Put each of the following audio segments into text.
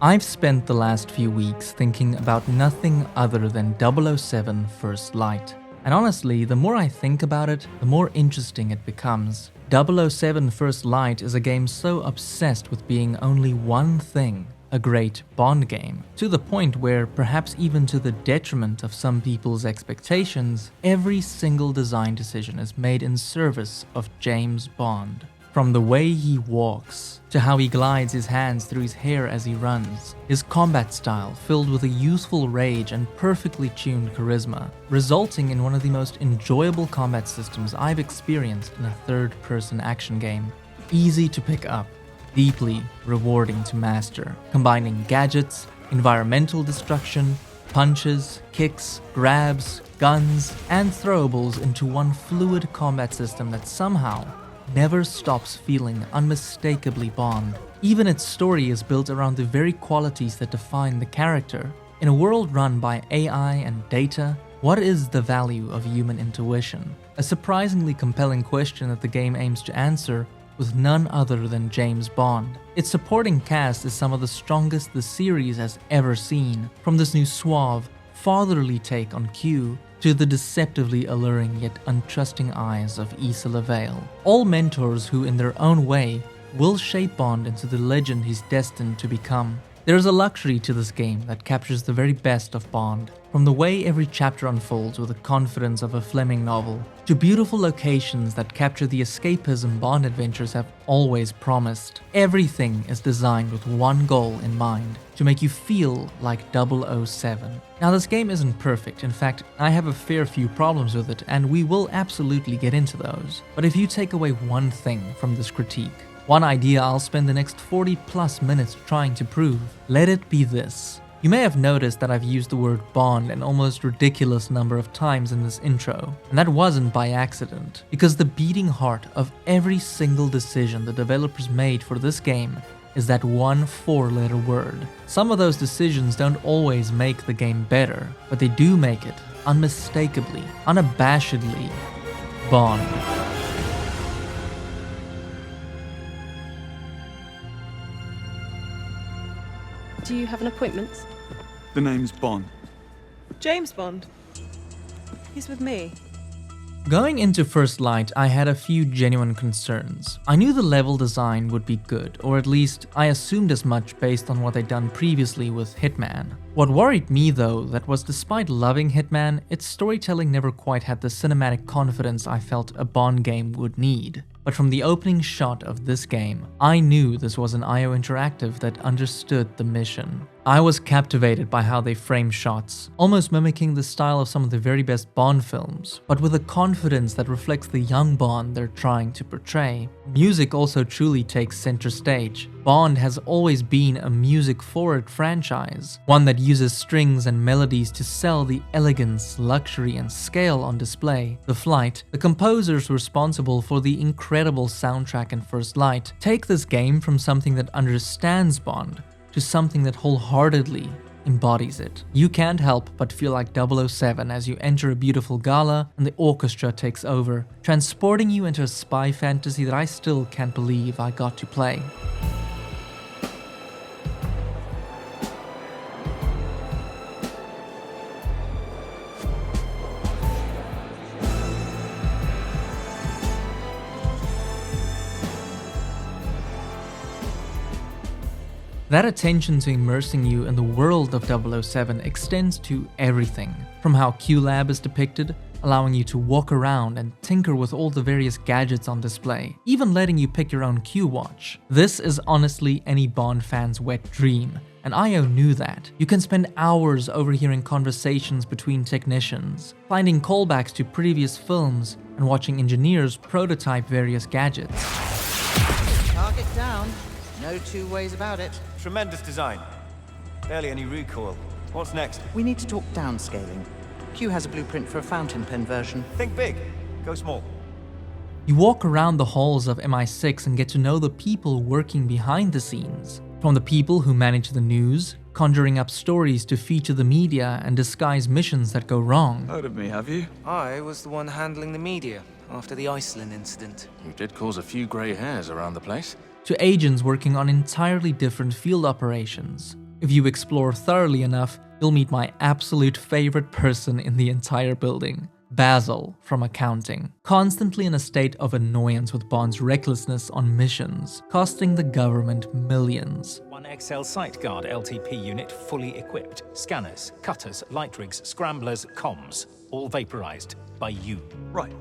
I've spent the last few weeks thinking about nothing other than 007 First Light. And honestly, the more I think about it, the more interesting it becomes. 007 First Light is a game so obsessed with being only one thing, a great Bond game, to the point where, perhaps even to the detriment of some people's expectations, every single design decision is made in service of James Bond. From the way he walks, to how he glides his hands through his hair as he runs, his combat style filled with a youthful rage and perfectly tuned charisma, resulting in one of the most enjoyable combat systems I've experienced in a third-person action game. Easy to pick up, deeply rewarding to master, combining gadgets, environmental destruction, punches, kicks, grabs, guns, and throwables into one fluid combat system that somehow never stops feeling unmistakably Bond. Even its story is built around the very qualities that define the character. In a world run by AI and data, what is the value of human intuition? A surprisingly compelling question that the game aims to answer with none other than James Bond. Its supporting cast is some of the strongest the series has ever seen, from this new suave, fatherly take on Q to the deceptively alluring yet untrusting eyes of Isola Vale. All mentors who, in their own way, will shape Bond into the legend he's destined to become. There is a luxury to this game that captures the very best of Bond, from the way every chapter unfolds with the confidence of a Fleming novel, to beautiful locations that capture the escapism Bond adventures have always promised. Everything is designed with one goal in mind, to make you feel like 007. Now, this game isn't perfect. In fact, I have a fair few problems with it, and we will absolutely get into those. But if you take away one thing from this critique, one idea I'll spend the next 40 plus minutes trying to prove, let it be this. You may have noticed that I've used the word Bond an almost ridiculous number of times in this intro, and that wasn't by accident, because the beating heart of every single decision the developers made for this game is that one 4-letter word. Some of those decisions don't always make the game better, but they do make it unmistakably, unabashedly Bond. Do you have an appointment? The name's Bond. James Bond. He's with me. Going into First Light, I had a few genuine concerns. I knew the level design would be good, or at least I assumed as much based on what they'd done previously with Hitman. What worried me though, that was despite loving Hitman, its storytelling never quite had the cinematic confidence I felt a Bond game would need. But from the opening shot of this game, I knew this was an IO Interactive that understood the mission. I was captivated by how they frame shots, almost mimicking the style of some of the very best Bond films, but with a confidence that reflects the young Bond they're trying to portray. Music also truly takes center stage. Bond has always been a music-forward franchise, one that uses strings and melodies to sell the elegance, luxury, and scale on display. The Flight, the composers responsible for the incredible soundtrack in First Light, take this game from something that understands Bond to something that wholeheartedly embodies it. You can't help but feel like 007 as you enter a beautiful gala and the orchestra takes over, transporting you into a spy fantasy that I still can't believe I got to play. That attention to immersing you in the world of 007 extends to everything, from how QLab is depicted, allowing you to walk around and tinker with all the various gadgets on display, even letting you pick your own Q watch. This is honestly any Bond fan's wet dream, and IO knew that. You can spend hours overhearing conversations between technicians, finding callbacks to previous films, and watching engineers prototype various gadgets. Target down. No two ways about it. Tremendous design. Barely any recoil. What's next? We need to talk downscaling. Q has a blueprint for a fountain pen version. Think big. Go small. You walk around the halls of MI6 and get to know the people working behind the scenes. From the people who manage the news, conjuring up stories to feature the media and disguise missions that go wrong. Heard of me, have you? I was the one handling the media after the Iceland incident. You did cause a few grey hairs around the place. To agents working on entirely different field operations. If you explore thoroughly enough, you'll meet my absolute favorite person in the entire building. Basil from accounting, constantly in a state of annoyance with Bond's recklessness on missions, costing the government millions. One XL Sight Guard LTP unit fully equipped. Scanners, cutters, light rigs, scramblers, comms. All vaporized by you. Right.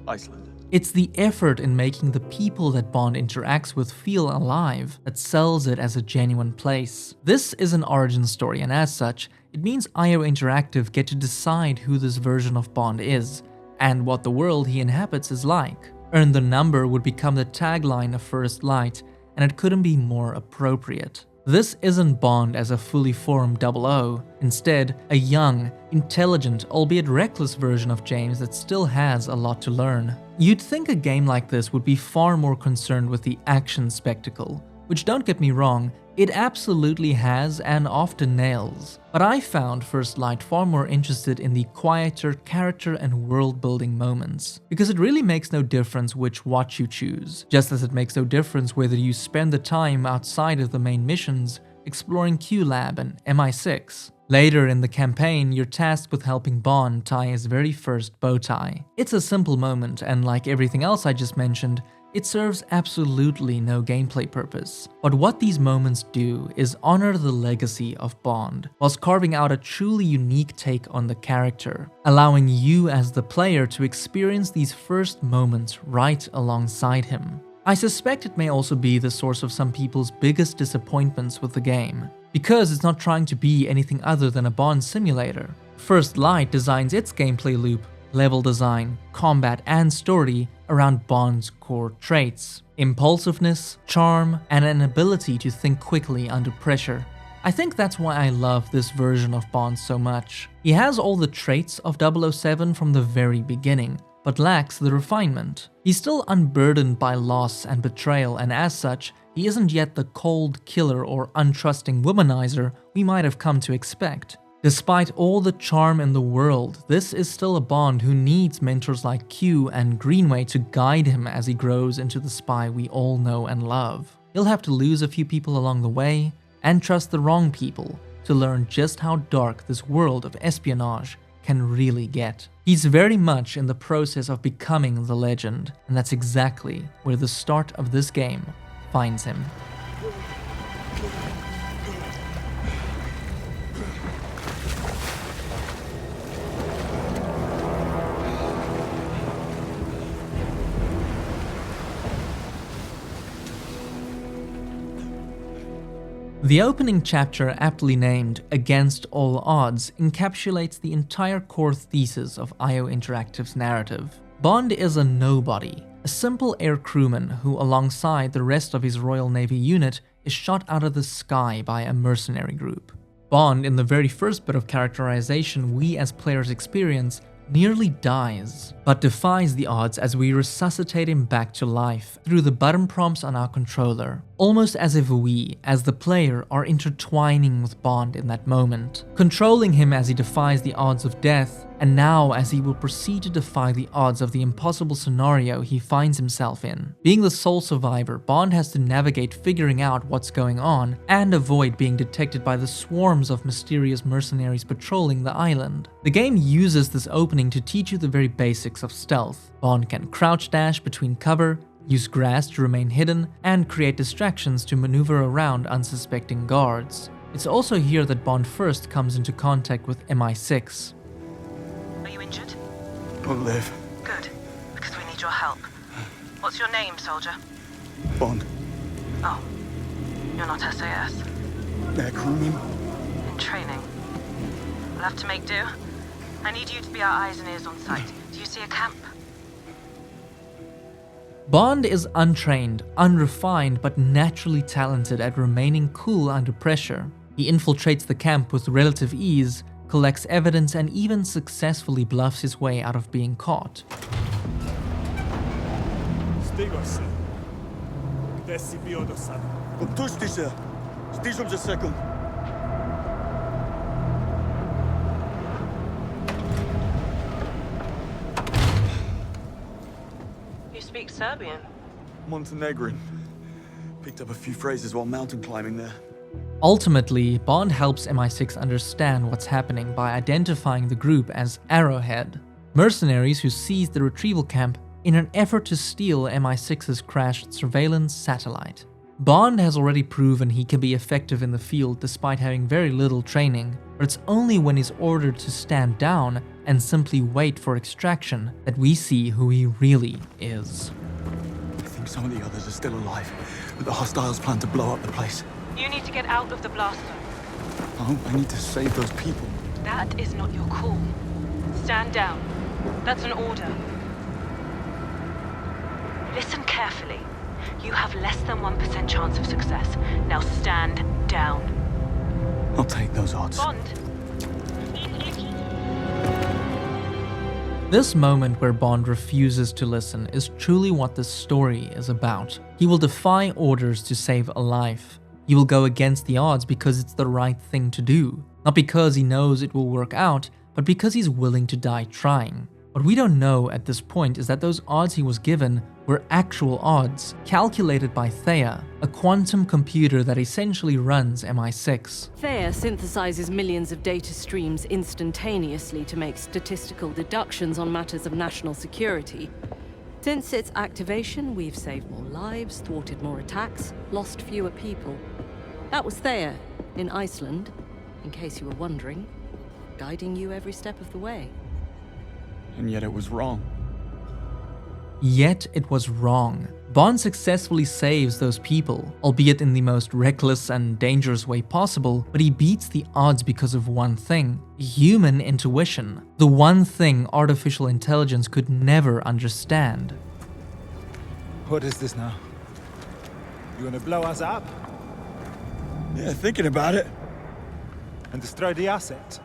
Iceland. It's the effort in making the people that Bond interacts with feel alive that sells it as a genuine place. This is an origin story, and as such, it means IO Interactive get to decide who this version of Bond is, and what the world he inhabits is like. Earn the Number would become the tagline of First Light, and it couldn't be more appropriate. This isn't Bond as a fully formed 00, instead, a young, intelligent, albeit reckless version of James that still has a lot to learn. You'd think a game like this would be far more concerned with the action spectacle, which, don't get me wrong, it absolutely has and often nails. But I found First Light far more interested in the quieter character and world-building moments, because it really makes no difference which watch you choose, just as it makes no difference whether you spend the time outside of the main missions exploring Q-Lab and MI6. Later in the campaign, you're tasked with helping Bond tie his very first bow tie. It's a simple moment, and like everything else I just mentioned, it serves absolutely no gameplay purpose. But what these moments do is honor the legacy of Bond, whilst carving out a truly unique take on the character, allowing you as the player to experience these first moments right alongside him. I suspect it may also be the source of some people's biggest disappointments with the game, because it's not trying to be anything other than a Bond simulator. First Light designs its gameplay loop, level design, combat, and story around Bond's core traits: impulsiveness, charm, and an ability to think quickly under pressure. I think that's why I love this version of Bond so much. He has all the traits of 007 from the very beginning, but lacks the refinement. He's still unburdened by loss and betrayal, and as such, he isn't yet the cold killer or untrusting womanizer we might have come to expect. Despite all the charm in the world, this is still a Bond who needs mentors like Q and Greenway to guide him as he grows into the spy we all know and love. He'll have to lose a few people along the way, and trust the wrong people, to learn just how dark this world of espionage can really get. He's very much in the process of becoming the legend, and that's exactly where the start of this game finds him. The opening chapter, aptly named Against All Odds, encapsulates the entire core thesis of IO Interactive's narrative. Bond is a nobody, a simple air crewman who, alongside the rest of his Royal Navy unit, is shot out of the sky by a mercenary group. Bond, in the very first bit of characterization we as players experience, nearly dies, but defies the odds as we resuscitate him back to life through the button prompts on our controller, almost as if we, as the player, are intertwining with Bond in that moment, controlling him as he defies the odds of death, and now as he will proceed to defy the odds of the impossible scenario he finds himself in. Being the sole survivor, Bond has to navigate figuring out what's going on and avoid being detected by the swarms of mysterious mercenaries patrolling the island. The game uses this opening to teach you the very basics of stealth. Bond can crouch dash between cover, use grass to remain hidden, and create distractions to maneuver around unsuspecting guards. It's also here that Bond first comes into contact with MI6. Are you injured? Won't live. Good, because we need your help. What's your name, soldier? Bond. Oh, you're not SAS. Air crewman. In training. We'll have to make do. I need you to be our eyes and ears on site. Do you see a camp? Bond is untrained, unrefined, but naturally talented at remaining cool under pressure. He infiltrates the camp with relative ease, collects evidence, and even successfully bluffs his way out of being caught. You speak Serbian? Montenegrin. Picked up a few phrases while mountain climbing there. Ultimately, Bond helps MI6 understand what's happening by identifying the group as Arrowhead, mercenaries who seized the retrieval camp in an effort to steal MI6's crashed surveillance satellite. Bond has already proven he can be effective in the field despite having very little training, but it's only when he's ordered to stand down and simply wait for extraction that we see who he really is. I think some of the others are still alive, but the hostiles plan to blow up the place. You need to get out of the blast zone. Oh, I need to save those people. That is not your call. Stand down. That's an order. Listen carefully. You have less than 1% chance of success. Now stand down. I'll take those odds. Bond. This moment where Bond refuses to listen is truly what this story is about. He will defy orders to save a life. He will go against the odds because it's the right thing to do. Not because he knows it will work out, but because he's willing to die trying. What we don't know at this point is that those odds he was given were actual odds, calculated by Thea, a quantum computer that essentially runs MI6. Thea synthesizes millions of data streams instantaneously to make statistical deductions on matters of national security. Since its activation, we've saved more lives, thwarted more attacks, lost fewer people. That was Thea, in Iceland, in case you were wondering, guiding you every step of the way. And yet it was wrong. Yet it was wrong. Bond successfully saves those people, albeit in the most reckless and dangerous way possible, but he beats the odds because of one thing: human intuition. The one thing artificial intelligence could never understand. What is this now? You want to blow us up Yeah, thinking about it. and destroy the asset?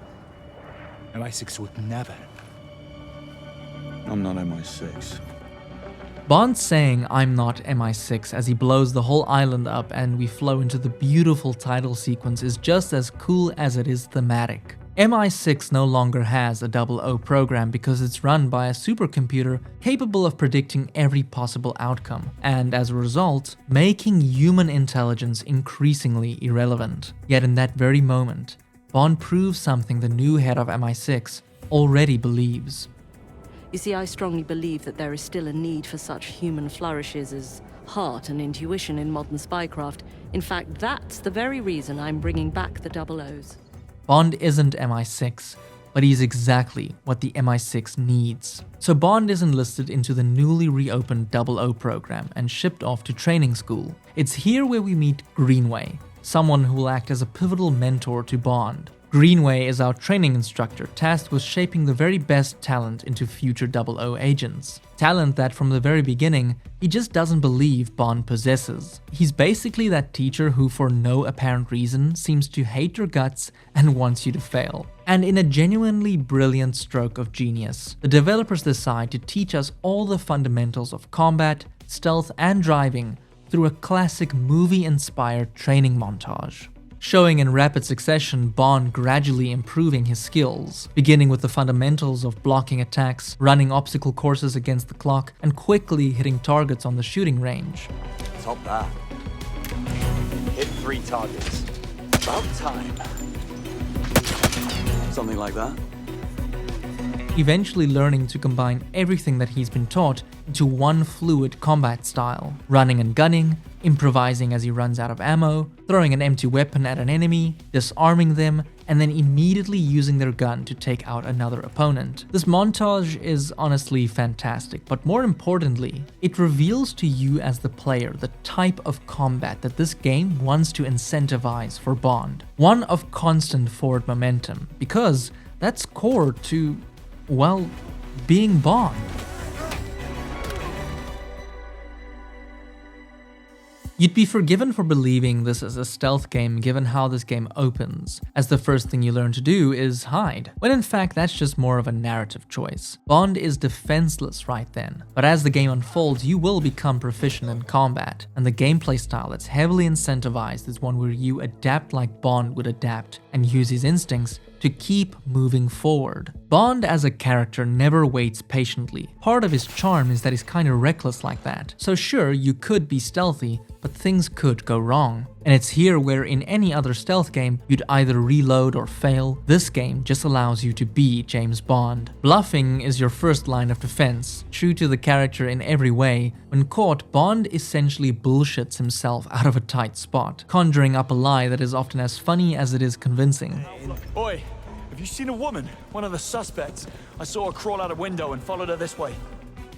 MI6 would never. I'm not MI6. Bond saying "I'm not MI6" as he blows the whole island up and we flow into the beautiful title sequence is just as cool as it is thematic. MI6 no longer has a 00 program because it's run by a supercomputer capable of predicting every possible outcome, and as a result, making human intelligence increasingly irrelevant. Yet in that very moment, Bond proves something the new head of MI6 already believes. You see, I strongly believe that there is still a need for such human flourishes as heart and intuition in modern spycraft. In fact, that's the very reason I'm bringing back the 00s. Bond isn't MI6, but he's exactly what the MI6 needs. So Bond is enlisted into the newly reopened 00 program and shipped off to training school. It's here where we meet Greenway, someone who will act as a pivotal mentor to Bond. Greenway is our training instructor tasked with shaping the very best talent into future 00 agents. Talent that from the very beginning, he just doesn't believe Bond possesses. He's basically that teacher who for no apparent reason seems to hate your guts and wants you to fail. And in a genuinely brilliant stroke of genius, the developers decide to teach us all the fundamentals of combat, stealth and driving through a classic movie-inspired training montage. Showing in rapid succession Bond gradually improving his skills, beginning with the fundamentals of blocking attacks, running obstacle courses against the clock, and quickly hitting targets on the shooting range. Top that. Hit 3 targets. About time. Something like that. Eventually learning to combine everything that he's been taught into one fluid combat style, running and gunning, improvising as he runs out of ammo, throwing an empty weapon at an enemy, disarming them, and then immediately using their gun to take out another opponent. This montage is honestly fantastic, but more importantly, it reveals to you as the player the type of combat that this game wants to incentivize for Bond. One of constant forward momentum, because that's core to, well, being Bond. You'd be forgiven for believing this is a stealth game given how this game opens, as the first thing you learn to do is hide, when in fact that's just more of a narrative choice. Bond is defenseless right then, but as the game unfolds you will become proficient in combat, and the gameplay style that's heavily incentivized is one where you adapt like Bond would adapt and use his instincts to keep moving forward. Bond as a character never waits patiently. Part of his charm is that he's kinda reckless like that. So sure, you could be stealthy, but things could go wrong. And it's here where in any other stealth game, you'd either reload or fail. This game just allows you to be James Bond. Bluffing is your first line of defense. True to the character in every way, when caught, Bond essentially bullshits himself out of a tight spot, conjuring up a lie that is often as funny as it is convincing. Oi, have you seen a woman? One of the suspects. I saw her crawl out a window and followed her this way.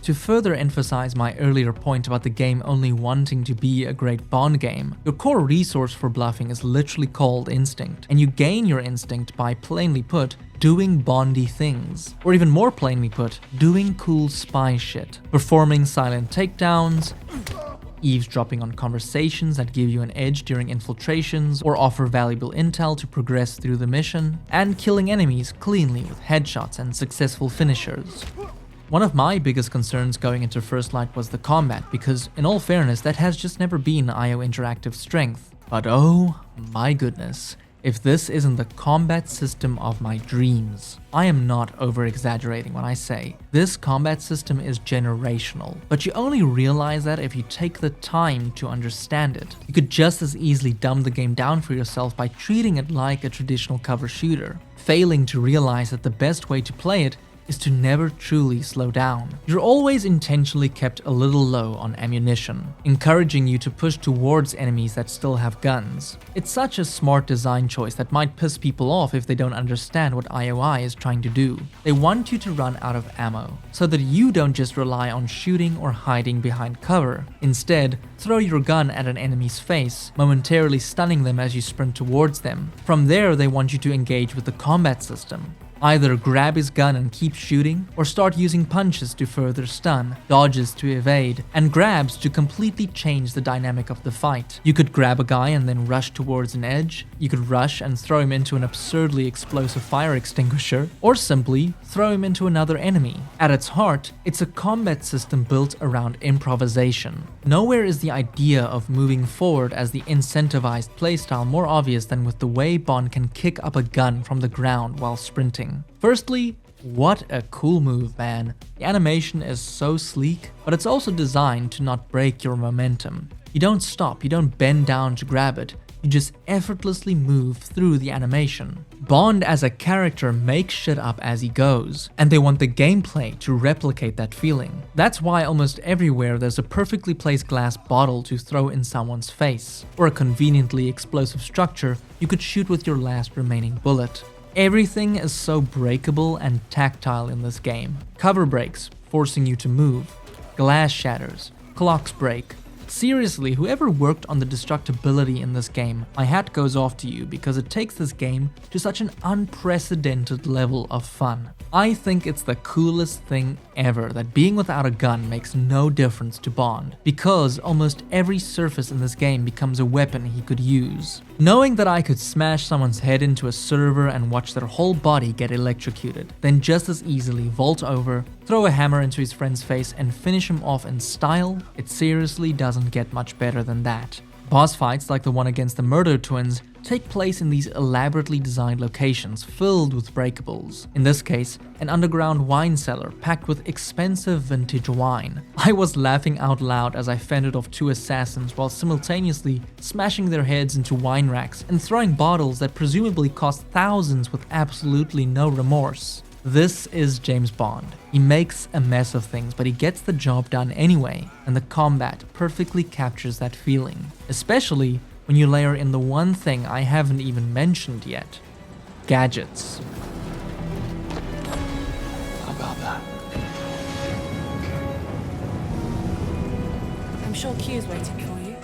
To further emphasize my earlier point about the game only wanting to be a great Bond game, your core resource for bluffing is literally called instinct, and you gain your instinct by, plainly put, doing Bondy things. Or even more plainly put, doing cool spy shit. Performing silent takedowns, eavesdropping on conversations that give you an edge during infiltrations or offer valuable intel to progress through the mission, and killing enemies cleanly with headshots and successful finishers. One of my biggest concerns going into First Light was the combat, because in all fairness, that has just never been IO Interactive's strength. But oh my goodness, if this isn't the combat system of my dreams. I am not over-exaggerating when I say this combat system is generational, but you only realize that if you take the time to understand it. You could just as easily dumb the game down for yourself by treating it like a traditional cover shooter, failing to realize that the best way to play it is to never truly slow down. You're always intentionally kept a little low on ammunition, encouraging you to push towards enemies that still have guns. It's such a smart design choice that might piss people off if they don't understand what IOI is trying to do. They want you to run out of ammo, so that you don't just rely on shooting or hiding behind cover. Instead, throw your gun at an enemy's face, momentarily stunning them as you sprint towards them. From there, they want you to engage with the combat system. Either grab his gun and keep shooting, or start using punches to further stun, dodges to evade, and grabs to completely change the dynamic of the fight. You could grab a guy and then rush towards an edge, you could rush and throw him into an absurdly explosive fire extinguisher, or simply throw him into another enemy. At its heart, it's a combat system built around improvisation. Nowhere is the idea of moving forward as the incentivized playstyle more obvious than with the way Bond can kick up a gun from the ground while sprinting. Firstly, what a cool move, man. The animation is so sleek, but it's also designed to not break your momentum. You don't stop, you don't bend down to grab it, you just effortlessly move through the animation. Bond as a character makes shit up as he goes, and they want the gameplay to replicate that feeling. That's why almost everywhere there's a perfectly placed glass bottle to throw in someone's face, or a conveniently explosive structure you could shoot with your last remaining bullet. Everything is so breakable and tactile in this game. Cover breaks, forcing you to move. Glass shatters. Clocks break. Seriously, whoever worked on the destructibility in this game, my hat goes off to you because it takes this game to such an unprecedented level of fun. I think it's the coolest thing ever that being without a gun makes no difference to Bond, because almost every surface in this game becomes a weapon he could use. Knowing that I could smash someone's head into a server and watch their whole body get electrocuted, then just as easily vault over, throw a hammer into his friend's face and finish him off in style, it seriously doesn't get much better than that. Boss fights like the one against the Murder Twins take place in these elaborately designed locations filled with breakables. In this case, an underground wine cellar packed with expensive vintage wine. I was laughing out loud as I fended off two assassins while simultaneously smashing their heads into wine racks and throwing bottles that presumably cost thousands with absolutely no remorse. This is James Bond. He makes a mess of things, but he gets the job done anyway, and the combat perfectly captures that feeling, especially when you layer in the one thing I haven't even mentioned yet: gadgets. How about that? I'm sure Q's waiting for you.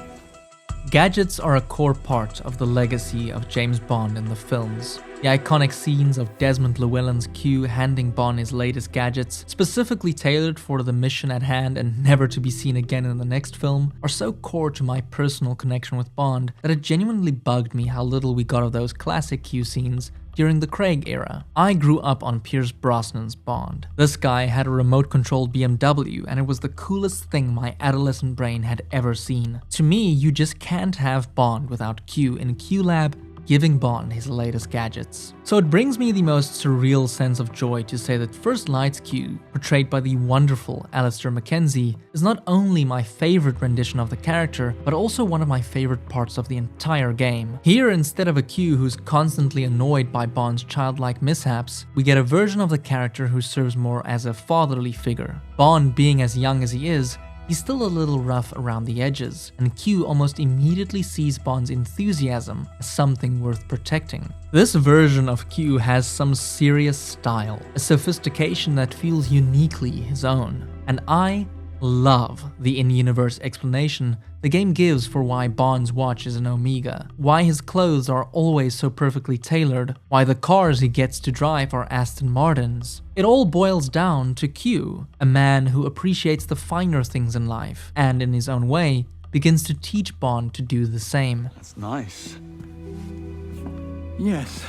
Gadgets are a core part of the legacy of James Bond in the films. The iconic scenes of Desmond Llewellyn's Q handing Bond his latest gadgets, specifically tailored for the mission at hand and never to be seen again in the next film, are so core to my personal connection with Bond that it genuinely bugged me how little we got of those classic Q scenes during the Craig era. I grew up on Pierce Brosnan's Bond. This guy had a remote-controlled BMW, and it was the coolest thing my adolescent brain had ever seen. To me, you just can't have Bond without Q in QLab giving Bond his latest gadgets. So it brings me the most surreal sense of joy to say that First Light's Q, portrayed by the wonderful Alistair Mackenzie, is not only my favorite rendition of the character, but also one of my favorite parts of the entire game. Here, instead of a Q who's constantly annoyed by Bond's childlike mishaps, we get a version of the character who serves more as a fatherly figure. Bond, being as young as he is, he's still a little rough around the edges, and Q almost immediately sees Bond's enthusiasm as something worth protecting. This version of Q has some serious style, a sophistication that feels uniquely his own, and I love the in-universe explanation the game gives for why Bond's watch is an Omega, why his clothes are always so perfectly tailored, why the cars he gets to drive are Aston Martins. It all boils down to Q, a man who appreciates the finer things in life, and in his own way, begins to teach Bond to do the same. That's nice. Yes.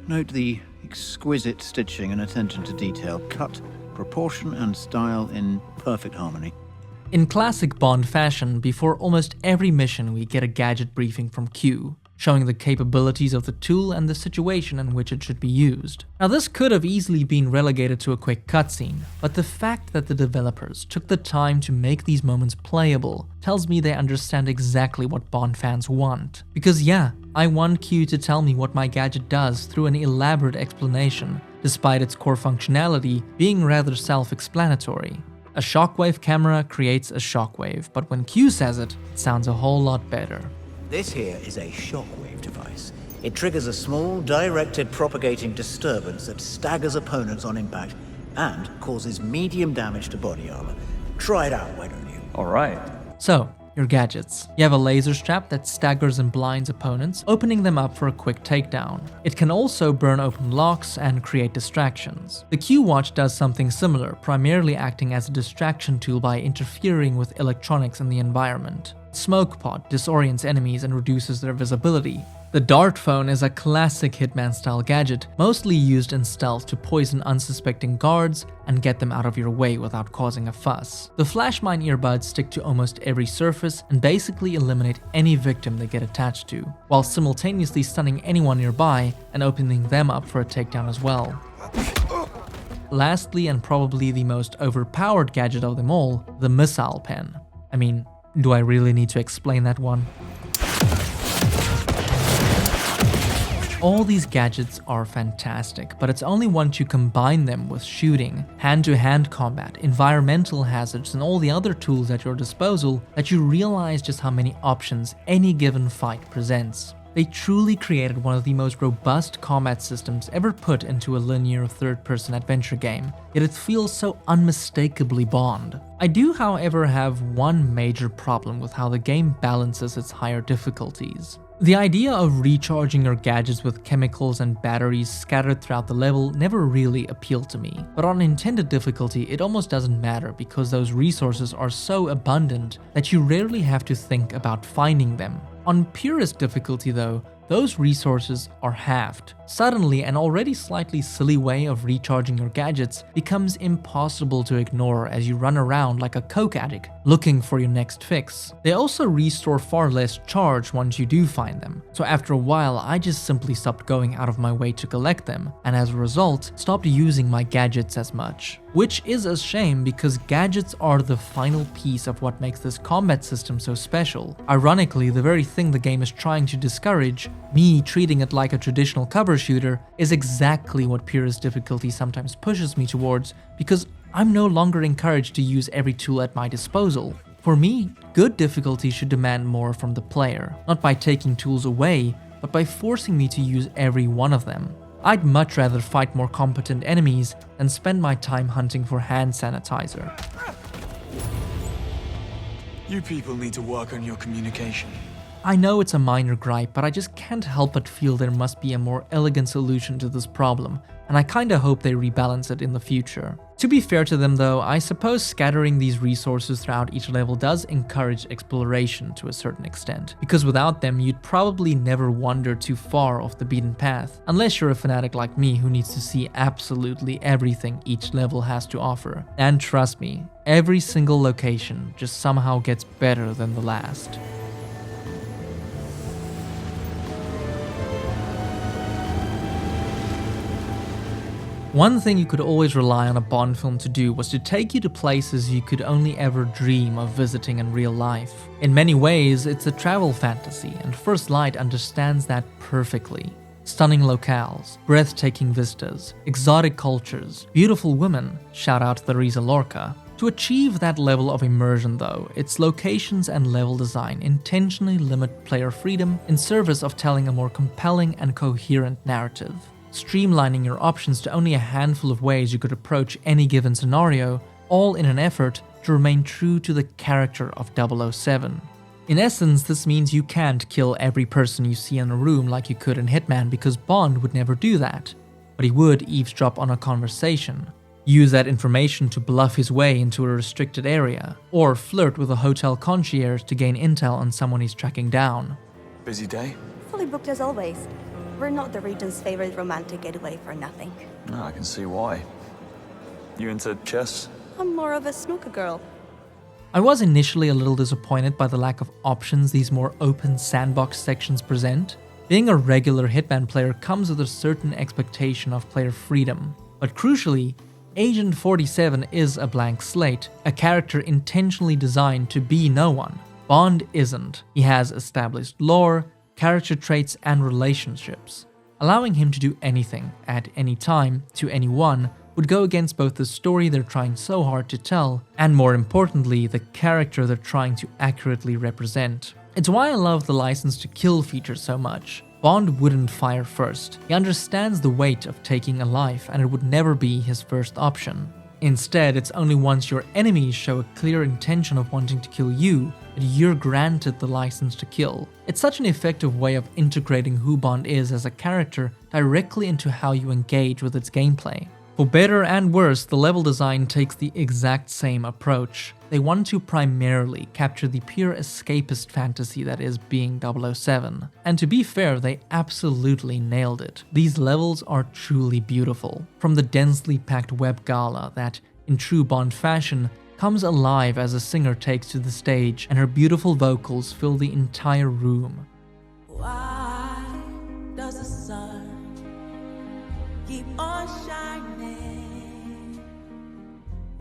Note the exquisite stitching and attention to detail, cut, proportion and style in perfect harmony. In classic Bond fashion, before almost every mission we get a gadget briefing from Q, showing the capabilities of the tool and the situation in which it should be used. Now this could have easily been relegated to a quick cutscene, but the fact that the developers took the time to make these moments playable tells me they understand exactly what Bond fans want. Because yeah, I want Q to tell me what my gadget does through an elaborate explanation, despite its core functionality being rather self-explanatory. A shockwave camera creates a shockwave, but when Q says it, it sounds a whole lot better. This here is a shockwave device. It triggers a small, directed propagating disturbance that staggers opponents on impact and causes medium damage to body armor. Try it out, why don't you? All right. So, your gadgets. You have a laser strap that staggers and blinds opponents, opening them up for a quick takedown. It can also burn open locks and create distractions. The Q Watch does something similar, primarily acting as a distraction tool by interfering with electronics in the environment. Smoke Pod disorients enemies and reduces their visibility. The Dart Phone is a classic Hitman-style gadget, mostly used in stealth to poison unsuspecting guards and get them out of your way without causing a fuss. The Flashmine earbuds stick to almost every surface and basically eliminate any victim they get attached to, while simultaneously stunning anyone nearby and opening them up for a takedown as well. Lastly, and probably the most overpowered gadget of them all, the Missile Pen. I mean, do I really need to explain that one? All these gadgets are fantastic, but it's only once you combine them with shooting, hand-to-hand combat, environmental hazards, and all the other tools at your disposal that you realize just how many options any given fight presents. They truly created one of the most robust combat systems ever put into a linear third-person adventure game, yet it feels so unmistakably Bond. I do, however, have one major problem with how the game balances its higher difficulties. The idea of recharging your gadgets with chemicals and batteries scattered throughout the level never really appealed to me, but on intended difficulty it almost doesn't matter because those resources are so abundant that you rarely have to think about finding them. On purest difficulty though, those resources are halved. Suddenly, an already slightly silly way of recharging your gadgets becomes impossible to ignore as you run around like a coke addict, looking for your next fix. They also restore far less charge once you do find them, so after a while I just simply stopped going out of my way to collect them, and as a result, stopped using my gadgets as much. Which is a shame because gadgets are the final piece of what makes this combat system so special. Ironically, the very thing the game is trying to discourage, me treating it like a traditional cover shooter, is exactly what purest difficulty sometimes pushes me towards because I'm no longer encouraged to use every tool at my disposal. For me, good difficulty should demand more from the player, not by taking tools away, but by forcing me to use every one of them. I'd much rather fight more competent enemies than spend my time hunting for hand sanitizer. You people need to work on your communication. I know it's a minor gripe, but I just can't help but feel there must be a more elegant solution to this problem, and I kinda hope they rebalance it in the future. To be fair to them though, I suppose scattering these resources throughout each level does encourage exploration to a certain extent, because without them you'd probably never wander too far off the beaten path, unless you're a fanatic like me who needs to see absolutely everything each level has to offer. And trust me, every single location just somehow gets better than the last. One thing you could always rely on a Bond film to do was to take you to places you could only ever dream of visiting in real life. In many ways, it's a travel fantasy, and First Light understands that perfectly. Stunning locales, breathtaking vistas, exotic cultures, beautiful women, shout out Theresa Lorca. To achieve that level of immersion though, its locations and level design intentionally limit player freedom in service of telling a more compelling and coherent narrative. Streamlining your options to only a handful of ways you could approach any given scenario, all in an effort to remain true to the character of 007. In essence, this means you can't kill every person you see in a room like you could in Hitman, because Bond would never do that, but he would eavesdrop on a conversation, use that information to bluff his way into a restricted area, or flirt with a hotel concierge to gain intel on someone he's tracking down. Busy day? Fully booked as always. We're not the region's favorite romantic getaway for nothing. No, I can see why. You into chess? I'm more of a snooker girl. I was initially a little disappointed by the lack of options these more open sandbox sections present. Being a regular Hitman player comes with a certain expectation of player freedom, but crucially, Agent 47 is a blank slate, a character intentionally designed to be no one. Bond isn't. He has established lore, character traits, and relationships. Allowing him to do anything, at any time, to anyone, would go against both the story they're trying so hard to tell, and more importantly, the character they're trying to accurately represent. It's why I love the license to kill feature so much. Bond wouldn't fire first. He understands the weight of taking a life, and it would never be his first option. Instead, it's only once your enemies show a clear intention of wanting to kill you that you're granted the license to kill. It's such an effective way of integrating who Bond is as a character directly into how you engage with its gameplay. For better and worse, the level design takes the exact same approach. They want to primarily capture the pure escapist fantasy that is being 007. And to be fair, they absolutely nailed it. These levels are truly beautiful. From the densely packed web gala that, in true Bond fashion, comes alive as a singer takes to the stage and her beautiful vocals fill the entire room. Why does the sun keep on shining?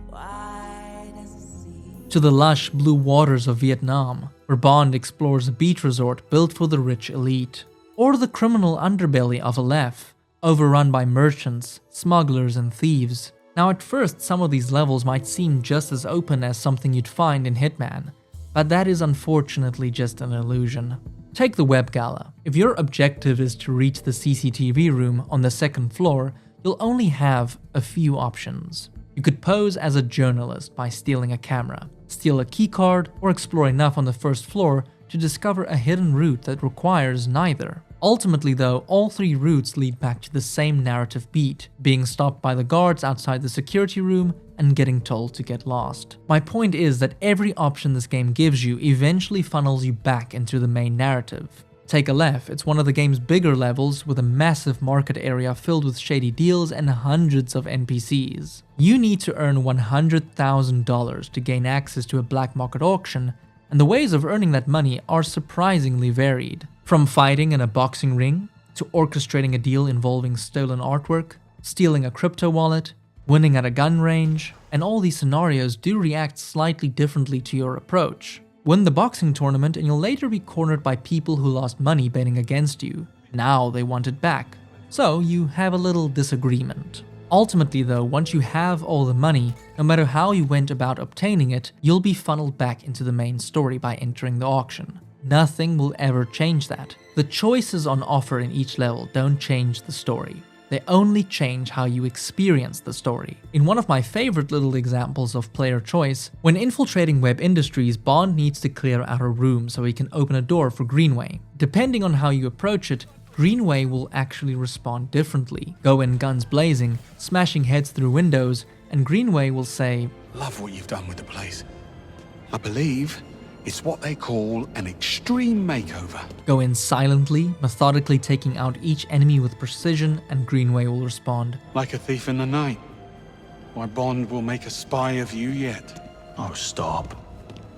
Why does the sea... To the lush blue waters of Vietnam, where Bond explores a beach resort built for the rich elite. Or the criminal underbelly of Aleph, overrun by merchants, smugglers, and thieves. Now at first, some of these levels might seem just as open as something you'd find in Hitman, but that is unfortunately just an illusion. Take the web gala. If your objective is to reach the CCTV room on the second floor, you'll only have a few options. You could pose as a journalist by stealing a camera, steal a keycard, or explore enough on the first floor to discover a hidden route that requires neither. Ultimately though, all three routes lead back to the same narrative beat, being stopped by the guards outside the security room and getting told to get lost. My point is that every option this game gives you eventually funnels you back into the main narrative. Take Aleph, it's one of the game's bigger levels with a massive market area filled with shady deals and hundreds of NPCs. You need to earn $100,000 to gain access to a black market auction, and the ways of earning that money are surprisingly varied. From fighting in a boxing ring, to orchestrating a deal involving stolen artwork, stealing a crypto wallet, winning at a gun range, and all these scenarios do react slightly differently to your approach. Win the boxing tournament and you'll later be cornered by people who lost money betting against you. Now they want it back. So you have a little disagreement. Ultimately though, once you have all the money, no matter how you went about obtaining it, you'll be funneled back into the main story by entering the auction. Nothing will ever change that. The choices on offer in each level don't change the story. They only change how you experience the story. In one of my favorite little examples of player choice, when infiltrating web industries, Bond needs to clear out a room so he can open a door for Greenway. Depending on how you approach it, Greenway will actually respond differently. Go in guns blazing, smashing heads through windows, and Greenway will say, "Love what you've done with the place. I believe it's what they call an extreme makeover." Go in silently, methodically taking out each enemy with precision, and Greenway will respond, "Like a thief in the night. My Bond will make a spy of you yet." Oh, stop.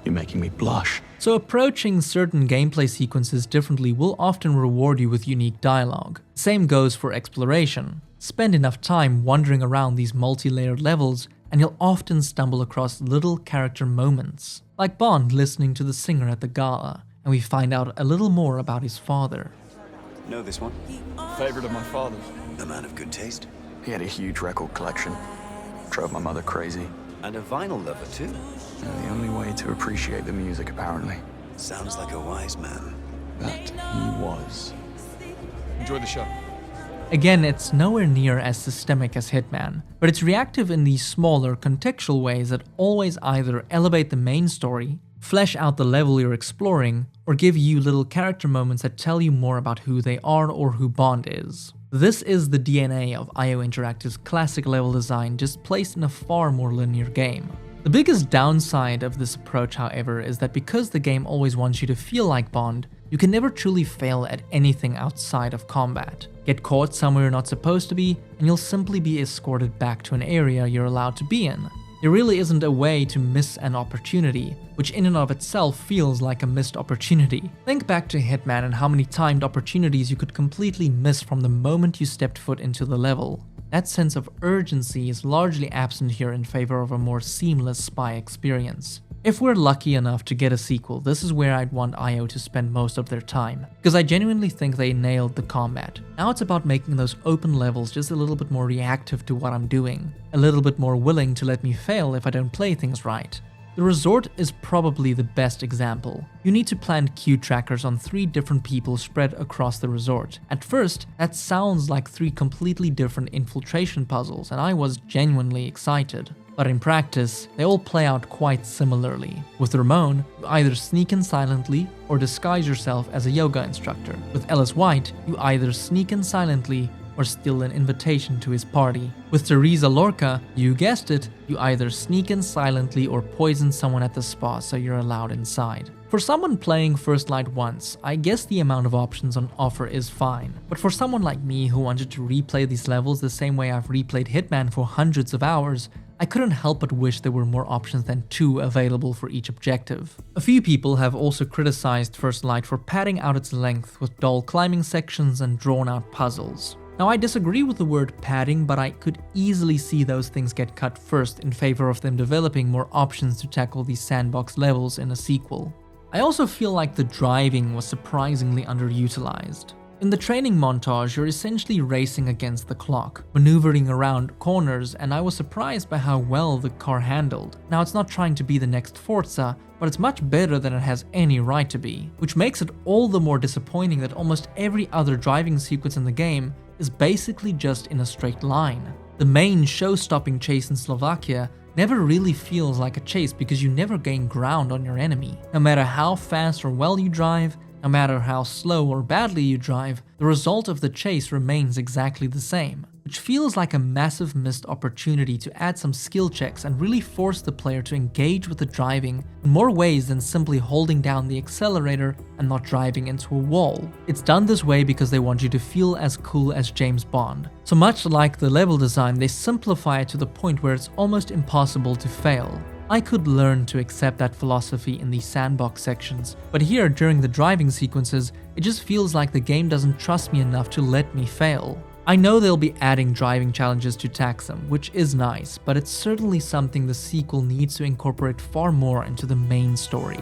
You're making me blush. So approaching certain gameplay sequences differently will often reward you with unique dialogue. Same goes for exploration. Spend enough time wandering around these multi-layered levels and you'll often stumble across little character moments. Like Bond listening to the singer at the gala, and we find out a little more about his father. Know this one? Favorite of my father's. A man of good taste. He had a huge record collection. Drove my mother crazy. And a vinyl lover, too. The only way to appreciate the music, apparently. Sounds like a wise man. But he was. Enjoy the show. Again, it's nowhere near as systemic as Hitman, but it's reactive in these smaller, contextual ways that always either elevate the main story, flesh out the level you're exploring, or give you little character moments that tell you more about who they are or who Bond is. This is the DNA of IO Interactive's classic level design, just placed in a far more linear game. The biggest downside of this approach, however, is that because the game always wants you to feel like Bond, you can never truly fail at anything outside of combat. Get caught somewhere you're not supposed to be, and you'll simply be escorted back to an area you're allowed to be in. There really isn't a way to miss an opportunity, which in and of itself feels like a missed opportunity. Think back to Hitman and how many timed opportunities you could completely miss from the moment you stepped foot into the level. That sense of urgency is largely absent here in favor of a more seamless spy experience. If we're lucky enough to get a sequel, this is where I'd want IO to spend most of their time, because I genuinely think they nailed the combat. Now it's about making those open levels just a little bit more reactive to what I'm doing, a little bit more willing to let me fail if I don't play things right. The resort is probably the best example. You need to plant Q trackers on 3 different people spread across the resort. At first, that sounds like 3 completely different infiltration puzzles, and I was genuinely excited. But in practice, they all play out quite similarly. With Ramon, you either sneak in silently or disguise yourself as a yoga instructor. With Ellis White, you either sneak in silently or steal an invitation to his party. With Teresa Lorca, you guessed it, you either sneak in silently or poison someone at the spa so you're allowed inside. For someone playing First Light once, I guess the amount of options on offer is fine. But for someone like me who wanted to replay these levels the same way I've replayed Hitman for hundreds of hours, I couldn't help but wish there were more options than 2 available for each objective. A few people have also criticized First Light for padding out its length with dull climbing sections and drawn-out puzzles. Now, I disagree with the word padding, but I could easily see those things get cut first in favor of them developing more options to tackle these sandbox levels in a sequel. I also feel like the driving was surprisingly underutilized. In the training montage, you're essentially racing against the clock, maneuvering around corners, and I was surprised by how well the car handled. Now, it's not trying to be the next Forza, but it's much better than it has any right to be, which makes it all the more disappointing that almost every other driving sequence in the game is basically just in a straight line. The main show-stopping chase in Slovakia never really feels like a chase because you never gain ground on your enemy. No matter how fast or well you drive, no matter how slow or badly you drive, the result of the chase remains exactly the same, which feels like a massive missed opportunity to add some skill checks and really force the player to engage with the driving in more ways than simply holding down the accelerator and not driving into a wall. It's done this way because they want you to feel as cool as James Bond. So much like the level design, they simplify it to the point where it's almost impossible to fail. I could learn to accept that philosophy in these sandbox sections, but here during the driving sequences, it just feels like the game doesn't trust me enough to let me fail. I know they'll be adding driving challenges to tax them, which is nice, but it's certainly something the sequel needs to incorporate far more into the main story.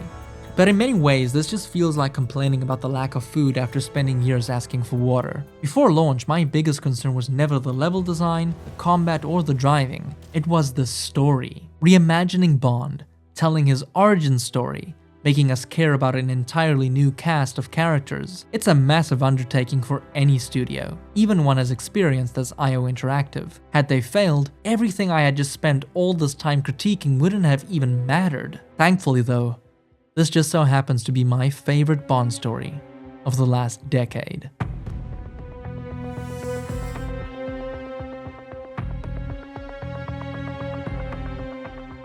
But in many ways, this just feels like complaining about the lack of food after spending years asking for water. Before launch, my biggest concern was never the level design, the combat, or the driving. It was the story. Reimagining Bond, telling his origin story, making us care about an entirely new cast of characters. It's a massive undertaking for any studio, even one as experienced as IO Interactive. Had they failed, everything I had just spent all this time critiquing wouldn't have even mattered. Thankfully though, this just so happens to be my favorite Bond story of the last decade.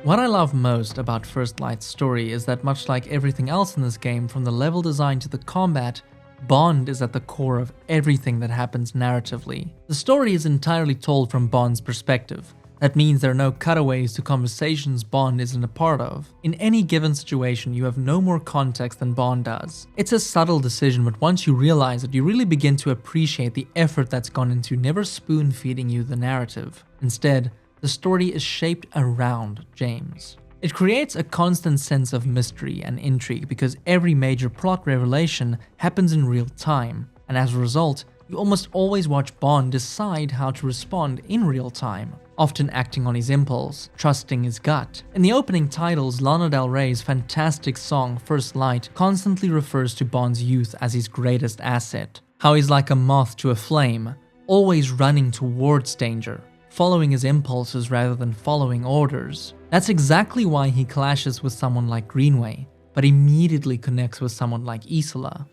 What I love most about First Light's story is that much like everything else in this game, from the level design to the combat, Bond is at the core of everything that happens narratively. The story is entirely told from Bond's perspective, That means there are no cutaways to conversations Bond isn't a part of. In any given situation, you have no more context than Bond does. It's a subtle decision, but once you realize it, you really begin to appreciate the effort that's gone into never spoon-feeding you the narrative. Instead, the story is shaped around James. It creates a constant sense of mystery and intrigue because every major plot revelation happens in real time, and as a result, you almost always watch Bond decide how to respond in real time, often acting on his impulse, trusting his gut. In the opening titles, Lana Del Rey's fantastic song First Light constantly refers to Bond's youth as his greatest asset, how he's like a moth to a flame, always running towards danger, following his impulses rather than following orders. That's exactly why he clashes with someone like Greenway, but immediately connects with someone like Isola.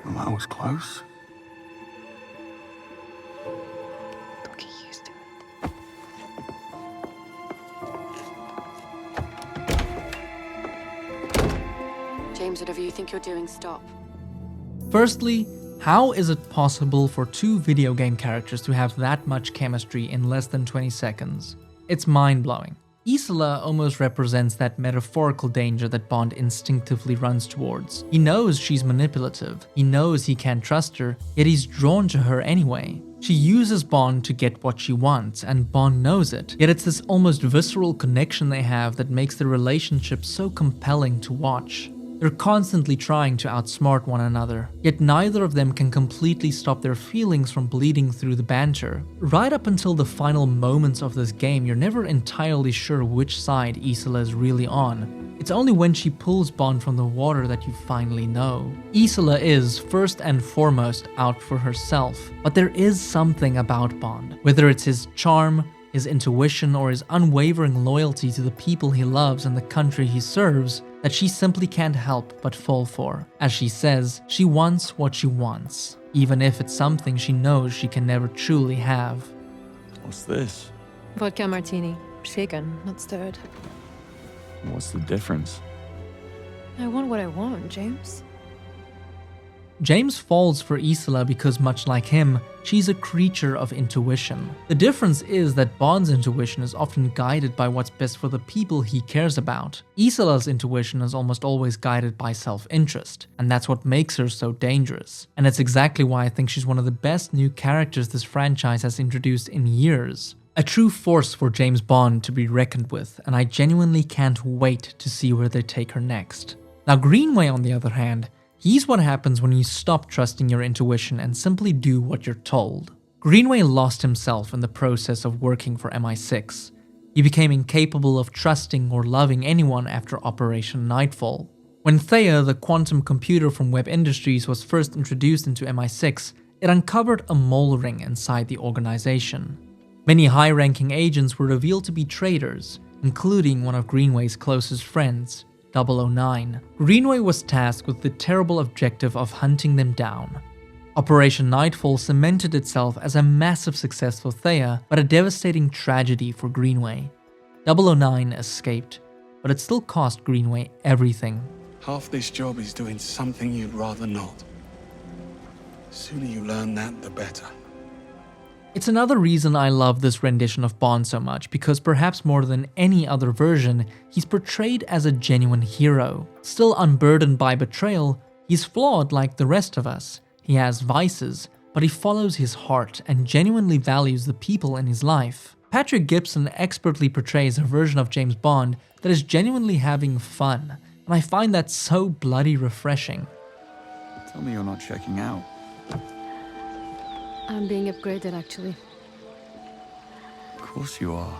Well, that was close. Don't get used to it. James, whatever you think you're doing, stop. Firstly, how is it possible for two video game characters to have that much chemistry in less than 20 seconds? It's mind-blowing. Isola almost represents that metaphorical danger that Bond instinctively runs towards. He knows she's manipulative, he knows he can't trust her, yet he's drawn to her anyway. She uses Bond to get what she wants, and Bond knows it, yet it's this almost visceral connection they have that makes the relationship so compelling to watch. They're constantly trying to outsmart one another, yet neither of them can completely stop their feelings from bleeding through the banter. Right up until the final moments of this game, you're never entirely sure which side Isola is really on. It's only when she pulls Bond from the water that you finally know. Isola is, first and foremost, out for herself, but there is something about Bond, whether it's his charm, his intuition, or his unwavering loyalty to the people he loves and the country he serves, that she simply can't help but fall for. As she says, she wants what she wants, even if it's something she knows she can never truly have. What's this? Vodka martini. Shaken, not stirred. What's the difference? I want what I want, James. James falls for Isola because, much like him, she's a creature of intuition. The difference is that Bond's intuition is often guided by what's best for the people he cares about. Isola's intuition is almost always guided by self-interest, and that's what makes her so dangerous. And it's exactly why I think she's one of the best new characters this franchise has introduced in years. A true force for James Bond to be reckoned with, and I genuinely can't wait to see where they take her next. Now, Greenway, on the other hand, he's what happens when you stop trusting your intuition and simply do what you're told. Greenway lost himself in the process of working for MI6. He became incapable of trusting or loving anyone after Operation Nightfall. When Thea, the quantum computer from Web Industries, was first introduced into MI6, it uncovered a mole ring inside the organization. Many high-ranking agents were revealed to be traitors, including one of Greenway's closest friends, 009. Greenway was tasked with the terrible objective of hunting them down. Operation Nightfall cemented itself as a massive success for Thea, but a devastating tragedy for Greenway. 009 escaped, but it still cost Greenway everything. Half this job is doing something you'd rather not. The sooner you learn that, the better. It's another reason I love this rendition of Bond so much, because perhaps more than any other version, he's portrayed as a genuine hero. Still unburdened by betrayal, he's flawed like the rest of us. He has vices, but he follows his heart and genuinely values the people in his life. Patrick Gibson expertly portrays a version of James Bond that is genuinely having fun, and I find that so bloody refreshing. Tell me you're not checking out. I'm being upgraded, actually. Of course you are.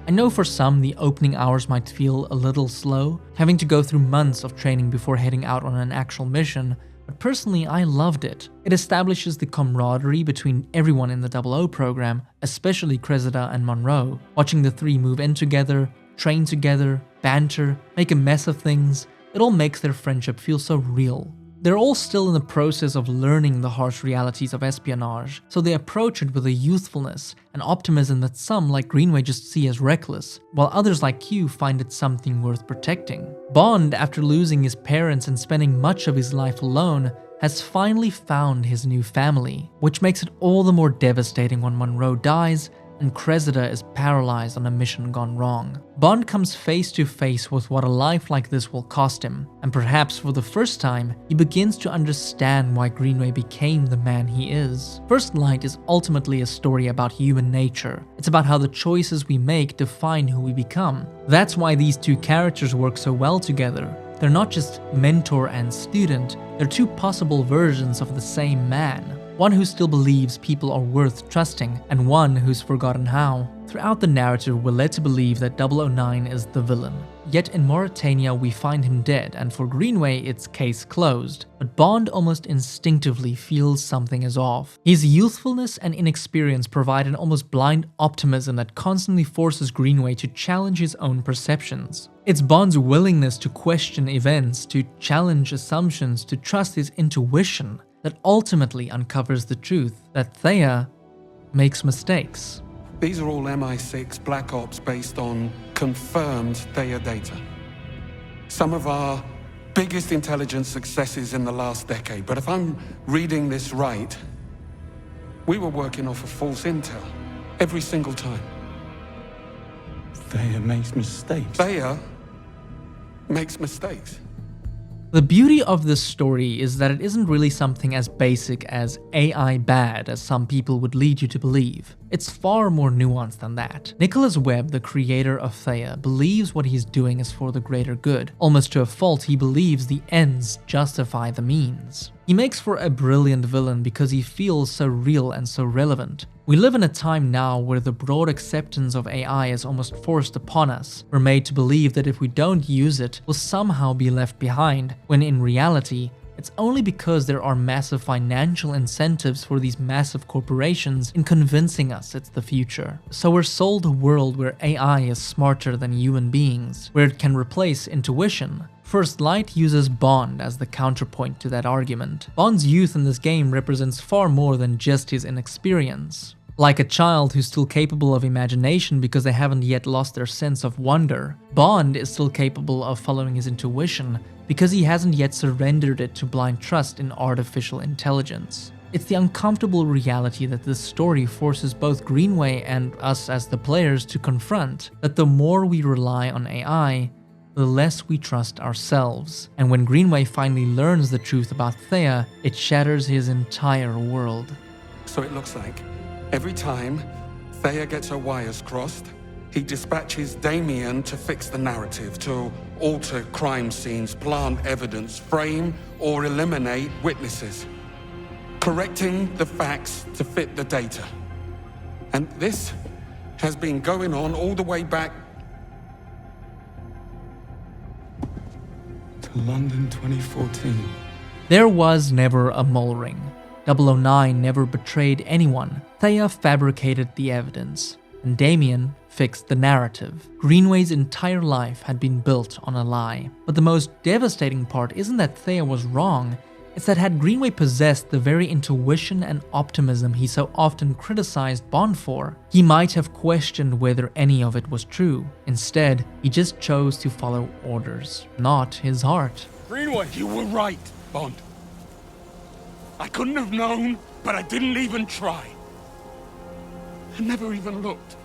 I know for some the opening hours might feel a little slow, having to go through months of training before heading out on an actual mission, but personally I loved it. It establishes the camaraderie between everyone in the 00 program, especially Cressida and Monroe. Watching the three move in together, train together, banter, make a mess of things, it all makes their friendship feel so real. They're all still in the process of learning the harsh realities of espionage, so they approach it with a youthfulness and optimism that some, like Greenway, just see as reckless, while others like Q find it something worth protecting. Bond, after losing his parents and spending much of his life alone, has finally found his new family, which makes it all the more devastating when Monroe dies and Cressida is paralyzed on a mission gone wrong. Bond comes face to face with what a life like this will cost him, and perhaps for the first time, he begins to understand why Greenway became the man he is. First Light is ultimately a story about human nature. It's about how the choices we make define who we become. That's why these two characters work so well together. They're not just mentor and student, they're two possible versions of the same man. One who still believes people are worth trusting, and one who's forgotten how. Throughout the narrative, we're led to believe that 009 is the villain. Yet in Mauritania, we find him dead, and for Greenway, it's case closed. But Bond almost instinctively feels something is off. His youthfulness and inexperience provide an almost blind optimism that constantly forces Greenway to challenge his own perceptions. It's Bond's willingness to question events, to challenge assumptions, to trust his intuition, that ultimately uncovers the truth that Thea makes mistakes. These are all MI6 Black Ops based on confirmed Thea data. Some of our biggest intelligence successes in the last decade, but if I'm reading this right, we were working off of false intel every single time. Thea makes mistakes. Thea makes mistakes. The beauty of this story is that it isn't really something as basic as AI bad as some people would lead you to believe. It's far more nuanced than that. Nicholas Webb, the creator of Thea, believes what he's doing is for the greater good. Almost to a fault, he believes the ends justify the means. He makes for a brilliant villain because he feels so real and so relevant. We live in a time now where the broad acceptance of AI is almost forced upon us. We're made to believe that if we don't use it, we'll somehow be left behind, when in reality, it's only because there are massive financial incentives for these massive corporations in convincing us it's the future. So we're sold a world where AI is smarter than human beings, where it can replace intuition. First Light uses Bond as the counterpoint to that argument. Bond's youth in this game represents far more than just his inexperience. Like a child who's still capable of imagination because they haven't yet lost their sense of wonder, Bond is still capable of following his intuition because he hasn't yet surrendered it to blind trust in artificial intelligence. It's the uncomfortable reality that this story forces both Greenway and us as the players to confront, that the more we rely on AI, the less we trust ourselves. And when Greenway finally learns the truth about Thea, it shatters his entire world. So it looks like every time Thea gets her wires crossed, he dispatches Damien to fix the narrative, to alter crime scenes, plant evidence, frame or eliminate witnesses, correcting the facts to fit the data. And this has been going on all the way back to London 2014. There was never a mole ring. 009 never betrayed anyone. Thea fabricated the evidence, and Damien fixed the narrative. Greenway's entire life had been built on a lie. But the most devastating part isn't that Thea was wrong, it's that had Greenway possessed the very intuition and optimism he so often criticized Bond for, he might have questioned whether any of it was true. Instead, he just chose to follow orders, not his heart. Greenway, you were right, Bond. I couldn't have known, but I didn't even try. I never even looked.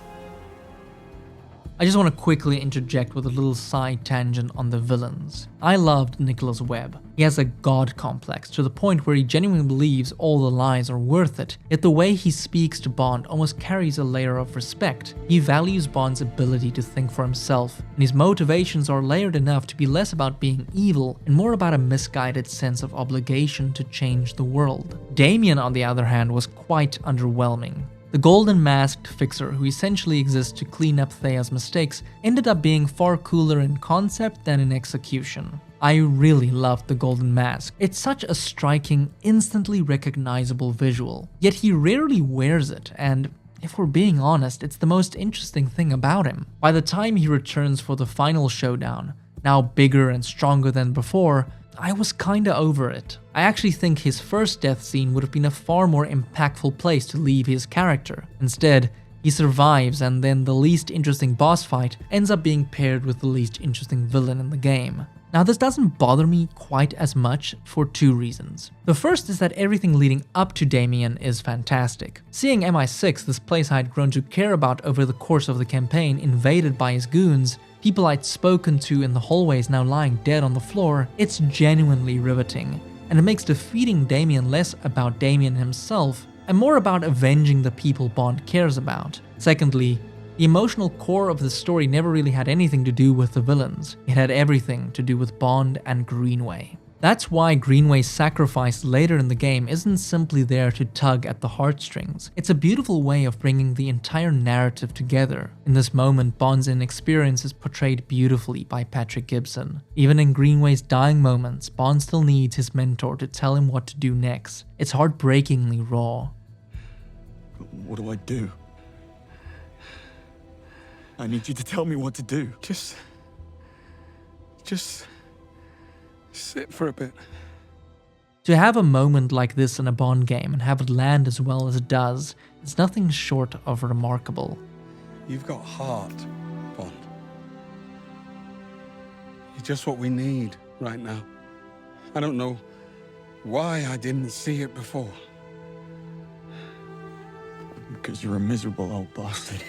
I just want to quickly interject with a little side tangent on the villains. I loved Nicholas Webb. He has a god complex to the point where he genuinely believes all the lies are worth it, yet the way he speaks to Bond almost carries a layer of respect. He values Bond's ability to think for himself, and his motivations are layered enough to be less about being evil and more about a misguided sense of obligation to change the world. Damien, on the other hand, was quite underwhelming. The golden masked fixer, who essentially exists to clean up Thea's mistakes, ended up being far cooler in concept than in execution. I really loved the golden mask. It's such a striking, instantly recognizable visual. Yet he rarely wears it, and if we're being honest, it's the most interesting thing about him. By the time he returns for the final showdown, now bigger and stronger than before, I was kinda over it. I actually think his first death scene would have been a far more impactful place to leave his character. Instead, He survives, and then the least interesting boss fight ends up being paired with the least interesting villain in the game. Now, this doesn't bother me quite as much for two reasons. The first is that everything leading up to Damien is fantastic. Seeing MI6, this place I had grown to care about over the course of the campaign, invaded by his goons, people I'd spoken to in the hallways now lying dead on the floor, it's genuinely riveting. And it makes defeating Damien less about Damien himself and more about avenging the people Bond cares about. Secondly, the emotional core of the story never really had anything to do with the villains. It had everything to do with Bond and Greenway. That's why Greenway's sacrifice later in the game isn't simply there to tug at the heartstrings. It's a beautiful way of bringing the entire narrative together. In this moment, Bond's inexperience is portrayed beautifully by Patrick Gibson. Even in Greenway's dying moments, Bond still needs his mentor to tell him what to do next. It's heartbreakingly raw. What do I do? I need you to tell me what to do. Just sit for a bit. To have a moment like this in a Bond game and have it land as well as it does, is nothing short of remarkable. You've got heart, Bond. You're just what we need right now. I don't know why I didn't see it before. Because you're a miserable old bastard.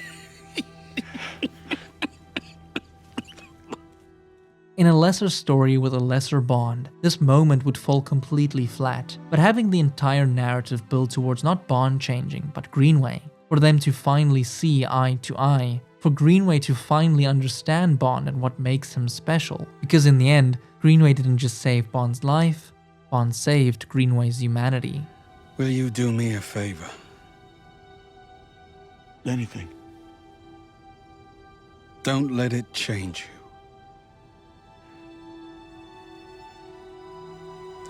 In a lesser story with a lesser Bond, this moment would fall completely flat, but having the entire narrative build towards not Bond changing, but Greenway, for them to finally see eye to eye, for Greenway to finally understand Bond and what makes him special. Because in the end, Greenway didn't just save Bond's life, Bond saved Greenway's humanity. Will you do me a favor? Anything. Don't let it change you.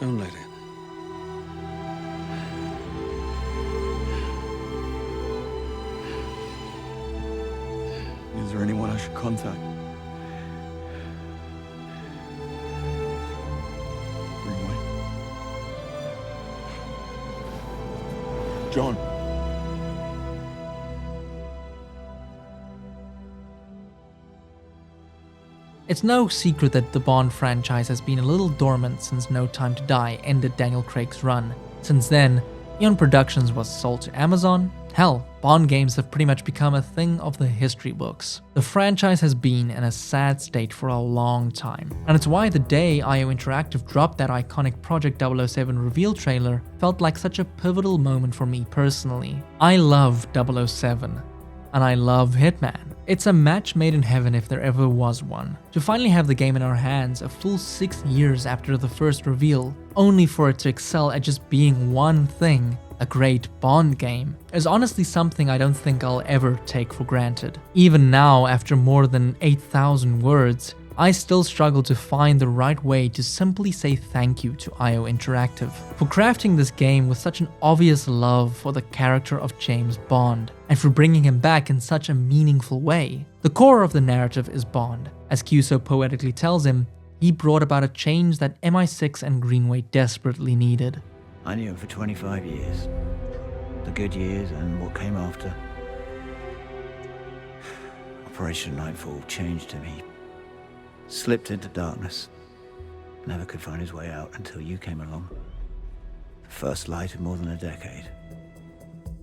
Don't let it. Is there anyone I should contact? Greenway. John. It's no secret that the Bond franchise has been a little dormant since No Time to Die ended Daniel Craig's run. Since then, Eon Productions was sold to Amazon. Hell, Bond games have pretty much become a thing of the history books. The franchise has been in a sad state for a long time, and it's why the day IO Interactive dropped that iconic Project 007 reveal trailer felt like such a pivotal moment for me personally. I love 007. And I love Hitman. It's a match made in heaven if there ever was one. To finally have the game in our hands a full 6 years after the first reveal, only for it to excel at just being one thing, a great Bond game, is honestly something I don't think I'll ever take for granted. Even now, after more than 8,000 words, I still struggle to find the right way to simply say thank you to IO Interactive for crafting this game with such an obvious love for the character of James Bond, and for bringing him back in such a meaningful way. The core of the narrative is Bond. As Q so poetically tells him, he brought about a change that MI6 and Greenway desperately needed. I knew him for 25 years. The good years and what came after. Operation Nightfall changed him. He slipped into darkness. Never could find his way out until you came along. The first light in more than a decade.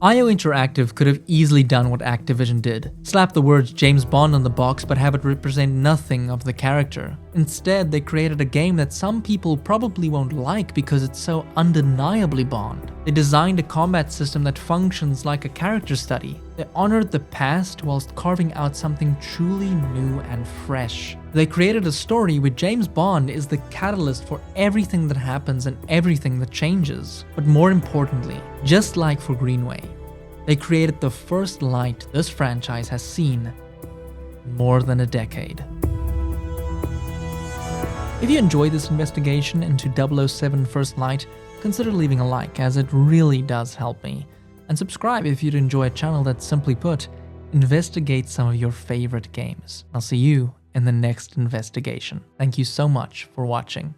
IO Interactive could have easily done what Activision did, slap the words James Bond on the box but have it represent nothing of the character. Instead, they created a game that some people probably won't like because it's so undeniably Bond. They designed a combat system that functions like a character study. They honored the past whilst carving out something truly new and fresh. They created a story where James Bond is the catalyst for everything that happens and everything that changes. But more importantly, just like for Greenway, they created the first light this franchise has seen in more than a decade. If you enjoyed this investigation into 007 First Light, consider leaving a like, as it really does help me. And subscribe if you'd enjoy a channel that, simply put, investigates some of your favorite games. I'll see you in the next investigation. Thank you so much for watching.